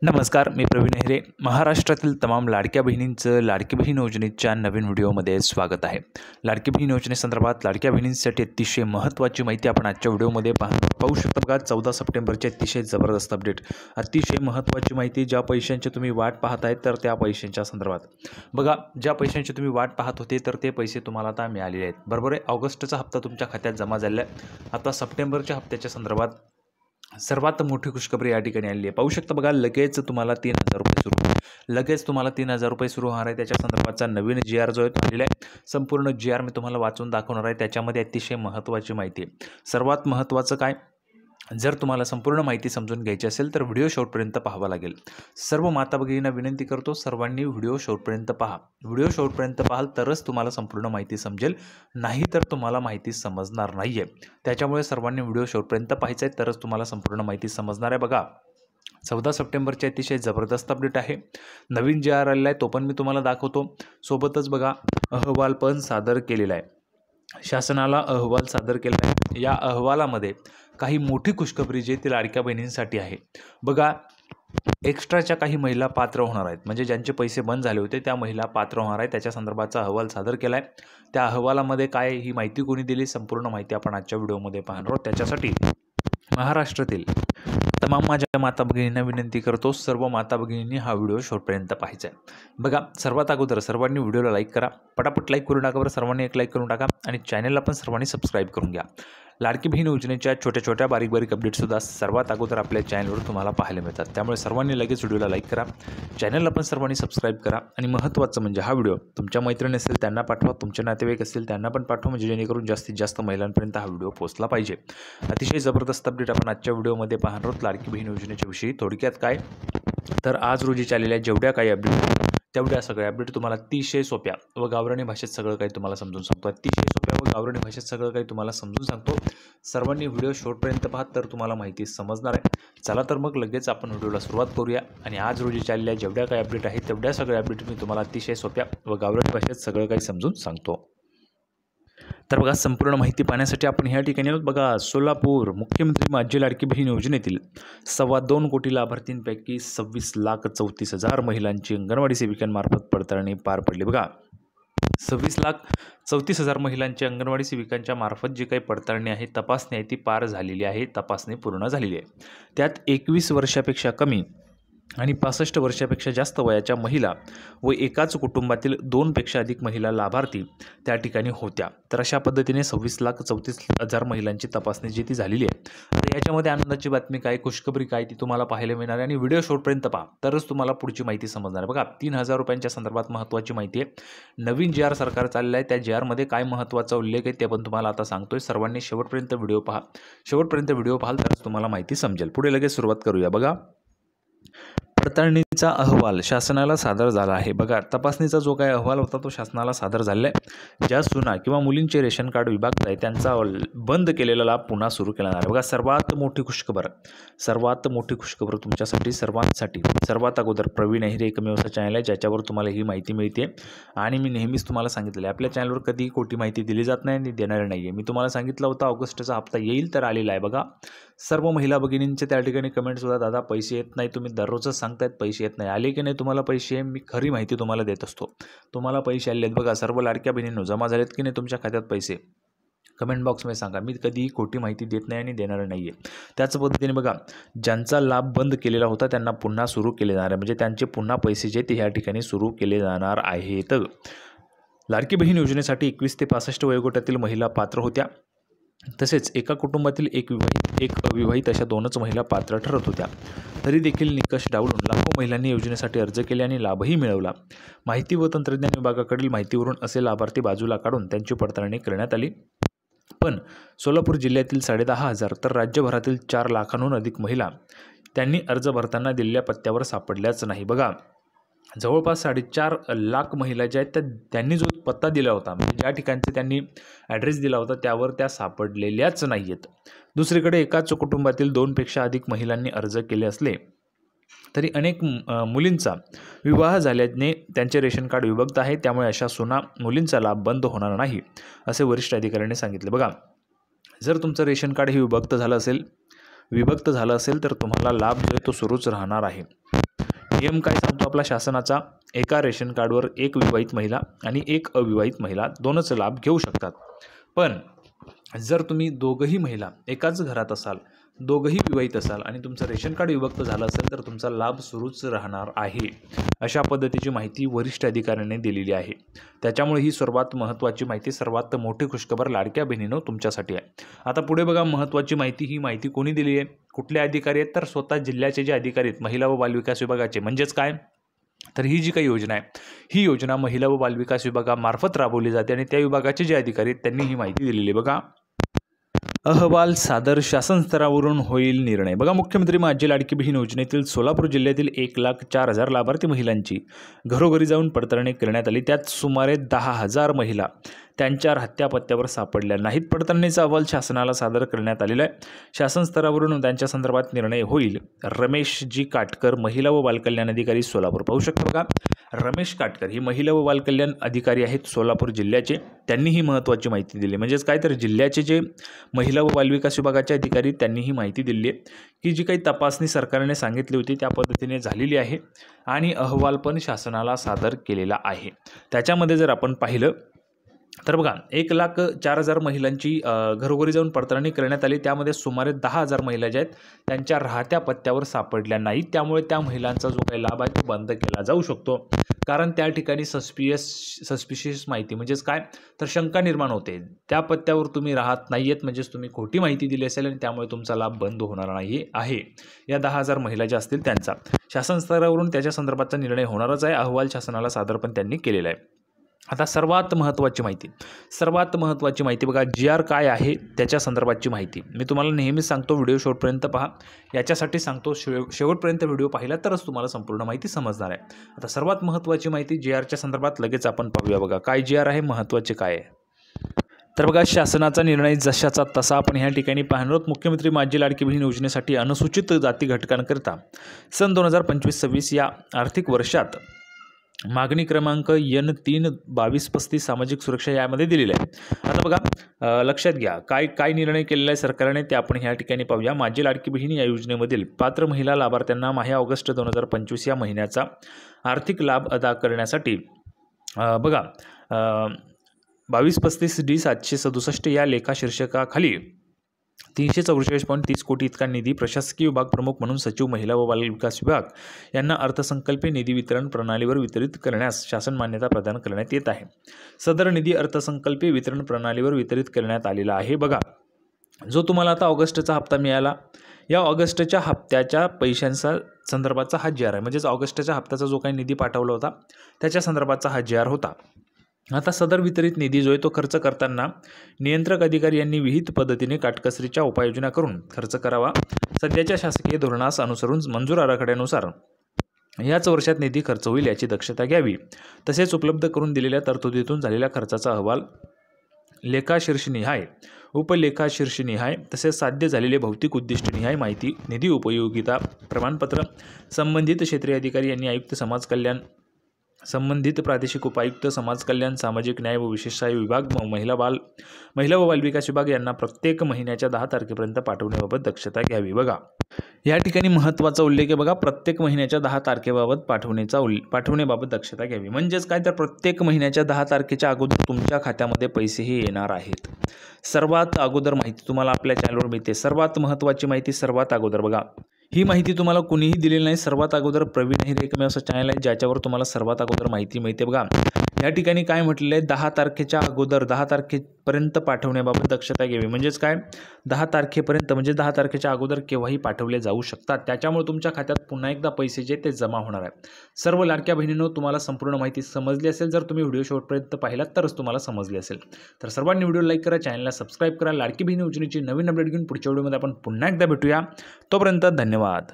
नमस्कार, मी प्रवीण अहिरे. महाराष्ट्रातील तमाम लाडक्या बहिणींचं लाडकी बहीण योजनेच्या नवीन व्हिडिओमध्ये स्वागत आहे. लाडकी बहीण योजनेसंदर्भात लाडक्या बहिणींसाठी अतिशय महत्त्वाची माहिती आपण आजच्या व्हिडिओमध्ये पाहू शकता. बघा, 14 सप्टेंबरची अतिशय जबरदस्त अपडेट, अतिशय महत्त्वाची माहिती. ज्या पैशांची तुम्ही वाट पाहत आहे तर त्या पैशांच्या संदर्भात बघा, ज्या पैशांची तुम्ही वाट पाहत होते तर ते पैसे तुम्हाला आता मिळालेले आहेत. बरोबर आहे. ऑगस्टचा हप्ता तुमच्या खात्यात जमा झालेला आहे. आता सप्टेंबरच्या हप्त्याच्या संदर्भात सर्वात मोठी खुशखबरी या ठिकाणी आलेली आहे. पाहू शकता. बघा, लगेच तुम्हाला 3,000 रुपये सुरू होणार आहे. त्याच्या संदर्भातचा नवीन GR जो आहे तो आलेला आहे. संपूर्ण GR मी तुम्हाला वाचून दाखवणार आहे. त्याच्यामध्ये अतिशय महत्त्वाची माहिती आहे. सर्वात महत्त्वाचं काय, जर तुम्हाला संपूर्ण माहिती समजून घ्यायची असेल तर व्हिडिओ शेवटपर्यंत पाहावा लागेल. सर्व माता भगिनींना विनंती करतो, सर्वांनी व्हिडिओ शेवटपर्यंत पहा. व्हिडिओ शेवटपर्यंत पाहाल तरच तुम्हाला संपूर्ण माहिती समजेल, नाही तर तुम्हाला माहिती समजणार नाही आहे. त्याच्यामुळे सर्वांनी व्हिडिओ शेवटपर्यंत पाहायचं आहे, तरच तुम्हाला संपूर्ण माहिती समजणार आहे. बघा, 14 सप्टेंबरची अतिशय जबरदस्त अपडेट आहे. नवीन GR आलेला आहे, तो पण मी तुम्हाला दाखवतो. सोबतच बघा, अहवाल पण सादर केलेला आहे. शासनाला अहवाल सादर केला आहे. या अहवालामध्ये काही मोठी खुशखबरी जी ती लाडक्या बहिणींसाठी आहे. बघा, एक्स्ट्राच्या काही महिला पात्र होणार आहेत, म्हणजे ज्यांचे पैसे बंद झाले होते त्या महिला पात्र होणार आहेत. त्याच्या संदर्भाचा अहवाल सादर केला आहे. त्या अहवालामध्ये काय, ही माहिती कोणी दिली, संपूर्ण माहिती आपण आजच्या व्हिडिओमध्ये पाहणार आहोत. त्याच्यासाठी महाराष्ट्रातील तमाम माझ्या माता भगिनींना विनंती करतो, सर्व माता भगिनींनी हा व्हिडिओ शेवटपर्यंत पाहायचा आहे. बघा, सर्वात अगोदर सर्वांनी व्हिडिओला लाईक करा. पटापट लाईक करून टाका बरं. सर्वांनी एक लाईक करून टाका आणि चॅनलला पण सर्वांनी सबस्क्राईब करून घ्या. लाडकी बहीण योजनेच्या छोट्या छोट्या बारीक अपडेटसुद्धा सर्वात अगोदर आपल्या चॅनलवर तुम्हाला पाहायला मिळतात. त्यामुळे सर्वांनी लगेच व्हिडिओला लाईक करा, चॅनलला पण सर्वांनी सबस्क्राईब करा. आणि महत्त्वाचं म्हणजे हा व्हिडिओ तुमच्या मैत्रिणी असेल त्यांना पाठवा, तुमचे नातेवाईक असतील त्यांना पण पाठवा, म्हणजे जेणेकरून जास्तीत जास्त महिलांपर्यंत हा व्हिडिओ पोहोचला पाहिजे. अतिशय जबरदस्त अपडेट आपण आजच्या व्हिडिओमध्ये पाहणार आहोत. लाडकी बहीण योजनेच्या विषयी थोडक्यात काय, तर आज रोजी चाललेल्या जेवढ्या काही अपडेट तेवढ्या सगळ्या अपडेट तुम्हाला अतिशय सोप्या व गावरानी भाषेत सगळं काही तुम्हाला समजून सांगतो. अतिशय सोप्या व गावरानी भाषेत सगळं काही तुम्हाला समजून सांगतो. सर्वांनी व्हिडिओ शेवटपर्यंत पाहा, तर तुम्हाला माहिती समजणार आहे. चला तर मग लगेच आपण व्हिडिओला सुरुवात करूया. आणि आज रोजी चाललेल्या जेवढ्या काही अपडेट आहेत तेवढ्या सगळ्या अपडेट मी तुम्हाला अतिशय सोप्या व गावरानी भाषेत सगळं काही समजून सांगतो. तर बघा, संपूर्ण माहिती पाहण्यासाठी आपण ह्या ठिकाणी आहोत. बघा, सोलापूर मुख्यमंत्री माझी लाडकी बहीण योजनेतील 2.25 कोटी लाभार्थींपैकी 26,34,000 महिलांची अंगणवाडी सेविकांमार्फत पडताळणी पार पडली. बघा, 26,34,000 महिलांची अंगणवाडी सेविकांच्या मार्फत जी काही पडताळणी आहे, तपासणी आहे, ती पार झालेली आहे. तपासणी पूर्ण झालेली आहे. त्यात 21 वर्षापेक्षा कमी आणि 65 वर्षापेक्षा जास्त वयाच्या महिला व एकाच कुटुंबातील 2पेक्षा अधिक महिला लाभार्थी त्या ठिकाणी होत्या. तर अशा पद्धतीने 26,34,000 महिलांची तपासणी जी ती झालेली आहे. तर याच्यामध्ये आनंदाची बातमी काय, खुशखबरी काय, ती तुम्हाला पाहायला मिळणार आहे. आणि व्हिडिओ शेवटपर्यंत पहा, तरच तुम्हाला पुढची माहिती समजणार आहे. बघा, 3,000 रुपयांच्या संदर्भात महत्त्वाची माहिती आहे. नवीन GR सरकार चाललं आहे, त्या GRमध्ये काय महत्त्वाचा उल्लेख आहे ते पण तुम्हाला आता सांगतोय. सर्वांनी शेवटपर्यंत व्हिडिओ पहा. शेवटपर्यंत व्हिडिओ पाहाल तरच तुम्हाला माहिती समजेल. पुढे लगेच सुरुवात करूया. बघा, पडताळणीचा अहवाल शासनाला सादर झाला आहे. बघा, तपासणीचा जो काही अहवाल होता तो शासनाला सादर झालेला आहे. ज्या सुना किंवा मुलींचे रेशन कार्ड विभाग आहे त्यांचा बंद केलेला लाभ पुन्हा सुरू केला जाणार आहे. बघा, सर्वात मोठी खुशखबर तुमच्यासाठी सर्वांसाठी. सर्वात अगोदर प्रवीण अहिरे एकमेव असा चॅनल आहे ज्याच्यावर तुम्हाला ही माहिती मिळते. आणि मी नेहमीच तुम्हाला सांगितलेलं आहे, आपल्या चॅनलवर कधीही खोटी माहिती दिली जात नाही आणि देणार नाही आहे. मी तुम्हाला सांगितलं होतं ऑगस्टचा हप्ता येईल तर आलेला आहे. बघा, सर्व महिला भगिनींचे त्या ठिकाणी कमेंट्स होतात, दादा पैसे येत नाही, तुम्ही दररोजच सांगतायत पैसे येत नाही. आले की नाही तुम्हाला पैसे? मी खरी माहिती तुम्हाला देत असतो. तुम्हाला पैसे आले आहेत. बघा, सर्व लाडक्या बहिणींनो, जमा झालेत की नाही तुमच्या खात्यात पैसे? कमेंट बॉक्समध्ये सांगा. मी कधीही खोटी माहिती देत नाही आणि देणार नाही आहे. त्याच पद्धतीने बघा, ज्यांचा लाभ बंद केलेला होता त्यांना पुन्हा सुरू केले जाणार आहे, म्हणजे त्यांचे पुन्हा पैसे जे ते ह्या ठिकाणी सुरू केले जाणार आहेत. लाडकी बहीण योजनेसाठी 21 ते 65 वयोगटातील महिला पात्र होत्या. तसेच एका कुटुंबातील एक विवाहित एक अविवाहित अशा 2च महिला पात्र ठरत होत्या. तरी देखील निकष डावलून लाखो महिलांनी योजनेसाठी अर्ज केले आणि लाभही मिळवला. माहिती व तंत्रज्ञान विभागाकडील माहितीवरून असे लाभार्थी बाजूला काढून त्यांची पडताळणी करण्यात आली. पण सोलापूर जिल्ह्यातील 10,500 तर राज्यभरातील 4 लाखांहून अधिक महिला त्यांनी अर्ज भरताना दिलेल्या पत्त्यावर सापडल्याच नाही. बघा, जवळपास 4.5 लाख महिला ज्या आहेत त्यांनी जो पत्ता दिला होता, म्हणजे ज्या ठिकाणचा त्यांनी ॲड्रेस दिला होता त्यावर त्या सापडलेल्याच नाही आहेत. दुसरीकडे एकाच कुटुंबातील 2पेक्षा अधिक महिलांनी अर्ज केले असले तरी अनेक मुलींचा विवाह झाल्याने त्यांचे रेशन कार्ड विभक्त आहे. त्यामुळे अशा सुना मुलींचा लाभ बंद होणार नाही असे वरिष्ठ अधिकाऱ्यांनी सांगितले. बघा, जर तुमचं रेशन कार्ड हे विभक्त झालं असेल तर तुम्हाला लाभ जो आहे तो सुरूच राहणार आहे. नियम काय सांगतो आपला शासनाचा, एका रेशन कार्डवर एक विवाहित महिला आणि एक अविवाहित महिला दोनच लाभ घेऊ शकतात. पण जर तुम्ही दोघंही महिला एकाच घरात असाल, दोघंही विवाहित असाल आणि तुमचं रेशन कार्ड विभक्त झालं असेल तर तुमचा लाभ सुरूच राहणार आहे, अशा पद्धतीची माहिती वरिष्ठ अधिकाऱ्यांनी दिलेली आहे. त्याच्यामुळे ही सर्वात महत्त्वाची माहिती, सर्वात मोठी खुशखबर लाडक्या बहिणींनो तुमच्यासाठी आहे. आता पुढे बघा महत्त्वाची माहिती. ही माहिती कोणी दिली आहे, कुठले अधिकारी आहेत, तर स्वतः जिल्ह्याचे जे अधिकारी आहेत महिला व बालविकास विभागाचे. म्हणजेच काय, तर ही जी काही योजना आहे, ही योजना महिला व बालविकास विभागामार्फत राबवली जाते आणि त्या विभागाचे जे अधिकारी आहेत त्यांनी ही माहिती दिलेली आहे. बघा, अहवाल सादर, शासन स्तरावरून होईल निर्णय. बघा, मुख्यमंत्री माझी लाडकी बहीण योजनेतील सोलापूर जिल्ह्यातील 1,04,000 लाभार्थी महिलांची घरोघरी जाऊन पडताळणी करण्यात आली. त्यात सुमारे 10,000 महिला त्यांच्या राहत्या पत्त्यावर सापडल्या नाहीत. पडताळणीचा अहवाल शासनाला सादर करण्यात आलेला आहे. शासन स्तरावरून त्यांच्या संदर्भात निर्णय होईल. रमेश जी काटकर, महिला व बालकल्याण अधिकारी, सोलापूर. पाहू शकता बघा, रमेश काटकर ही महिला व बालकल्याण अधिकारी आहेत सोलापूर जिल्ह्याचे. त्यांनी ही महत्त्वाची माहिती दिली. म्हणजेच काय, तर जिल्ह्याचे जे महिला व बालविकास विभागाचे अधिकारी त्यांनी ही माहिती दिली आहे की जी काही तपासणी सरकारने सांगितली होती त्या पद्धतीने झालेली आहे आणि अहवाल पण शासनाला सादर केलेला आहे. त्याच्यामध्ये जर आपण पाहिलं तर बघा, 1,04,000 महिलांची घरोघरी जाऊन पडताळणी करण्यात आली. त्यामध्ये सुमारे 10,000 महिला ज्या आहेत त्यांच्या राहत्या पत्त्यावर सापडल्या नाहीत. त्यामुळे त्या महिलांचा जो काही लाभ आहे तो बंद केला जाऊ शकतो. कारण त्या ठिकाणी सस्पिशियस माहिती, म्हणजेच काय, तर शंका निर्माण होते. त्या पत्त्यावर तुम्ही राहत नाही आहेत, म्हणजेच तुम्ही खोटी माहिती दिली असेल आणि त्यामुळे तुमचा लाभ बंद होणार नाही आहे. या 10,000 महिला ज्या असतील त्यांचा शासन स्तरावरून त्याच्या संदर्भाचा निर्णय होणारच आहे. अहवाल शासनाला सादर पण त्यांनी केलेला आहे. आता सर्वात महत्त्वाची माहिती बघा, GR काय आहे त्याच्या संदर्भाची माहिती मी तुम्हाला नेहमीच सांगतो, व्हिडिओ शेवटपर्यंत पहा. याच्यासाठी सांगतो, शेवटपर्यंत व्हिडिओ पाहिला तरच तुम्हाला संपूर्ण माहिती समजणार आहे. आता सर्वात महत्त्वाची माहिती GRच्या संदर्भात लगेच आपण पाहूया. बघा, काय GR आहे, महत्त्वाचे काय आहे. तर बघा, शासनाचा निर्णय जशाचा तसा आपण ह्या ठिकाणी पाहणार आहोत. मुख्यमंत्री माझी लाडकी बहीण योजनेसाठी अनुसूचित जाती घटकांकरिता सन 2025-26 या आर्थिक वर्षात मागणी क्रमांक N3-2235 सामाजिक सुरक्षा यामध्ये दिलेली आहे. आता बघा, लक्षात घ्या काय निर्णय केलेला आहे सरकारने ते आपण ह्या ठिकाणी पाहूया. माझी लाडकी बहीण या योजनेमधील पात्र महिला लाभार्थ्यांना माहे ऑगस्ट 2025 या महिन्याचा आर्थिक लाभ अदा करण्यासाठी बघा 2235D 767 या लेखा शीर्षकाखाली 344.30 कोटी इतका निधी प्रशासकीय विभाग प्रमुख म्हणून सचिव महिला व बाल विकास विभाग यांना अर्थसंकल्पीय निधी वितरण प्रणालीवर वितरित करण्यास शासन मान्यता प्रदान करण्यात येत आहे. सदर निधी अर्थसंकल्पीय वितरण प्रणालीवर वितरित करण्यात आलेला आहे. बघा, जो तुम्हाला आता ऑगस्टचा हप्ता मिळाला, या ऑगस्टच्या हप्त्याच्या पैशांचा संदर्भाचा हा GR आहे. म्हणजेच ऑगस्टच्या हप्त्याचा जो काही निधी पाठवला होता त्याच्या संदर्भाचा हा GR होता. आता सदर वितरित निधी जो आहे तो खर्च करताना नियंत्रक अधिकारी यांनी विहित पद्धतीने काटकसरीच्या उपाययोजना करून खर्च करावा. सध्याच्या शासकीय धोरणास अनुसरून मंजूर आराखड्यानुसार याच वर्षात निधी खर्च होईल याची दक्षता घ्यावी. तसेच उपलब्ध करून दिलेल्या तरतुदीतून झालेल्या खर्चाचा अहवाल लेखाशीर्षनिहाय, उपलेखाशीर्षनिहाय तसेच साध्य झालेले भौतिक उद्दिष्टनिहाय माहिती, निधी उपयोगिता प्रमाणपत्र संबंधित क्षेत्रीय अधिकारी यांनी आयुक्त समाज कल्याण, संबंधित प्रादेशिक उपायुक्त समाज कल्याण, सामाजिक न्याय व विशेष सहाय्य विभाग, महिला व बालविकास विभाग यांना प्रत्येक महिन्याच्या 10 तारखेपर्यंत पाठवण्याबाबत दक्षता घ्यावी. बघा, या ठिकाणी महत्त्वाचा उल्लेख आहे. बघा, प्रत्येक महिन्याच्या 10 तारखेबाबत पाठवण्याबाबत दक्षता घ्यावी. म्हणजेच काय, तर प्रत्येक महिन्याच्या 10 तारखेच्या अगोदर तुमच्या खात्यामध्ये पैसे हे येणार आहेत. सर्वात अगोदर माहिती तुम्हाला आपल्या चॅनलवर मिळते. सर्वात महत्त्वाची माहिती सर्वात अगोदर. बघा, ही माहिती तुम्हाला कुणीही दिलेली नाही. सर्वात अगोदर प्रवीण हे एकमेव असं चॅनल आहे ज्याच्यावर तुम्हाला सर्वात अगोदर माहिती मिळते. बघा, या ठिकाणी काय म्हटलेलं आहे, 10 तारखेच्या अगोदर 10 तारखेपर्यंत पाठवण्याबाबत दक्षता घ्यावी. म्हणजेच काय, 10 तारखेपर्यंत म्हणजे 10 तारखेच्या अगोदर केव्हाही पाठवले जाऊ शकतात. त्याच्यामुळे तुमच्या खात्यात पुन्हा एकदा पैसे जे ते जमा होणार आहेत. सर्व लाडक्या बहिणींनो, तुम्हाला संपूर्ण माहिती समजली असेल. जर तुम्ही व्हिडिओ शेवटपर्यंत पाहिलात तरच तुम्हाला समजली असेल. तर सर्वांनी व्हिडिओ लाईक करा, चॅनलला सबस्क्राईब करा. लाडकी बहीण योजनेची नवीन अपडेट घेऊन पुढच्या व्हिडिओमध्ये आपण पुन्हा एकदा भेटूया. तोपर्यंत धन्यवाद.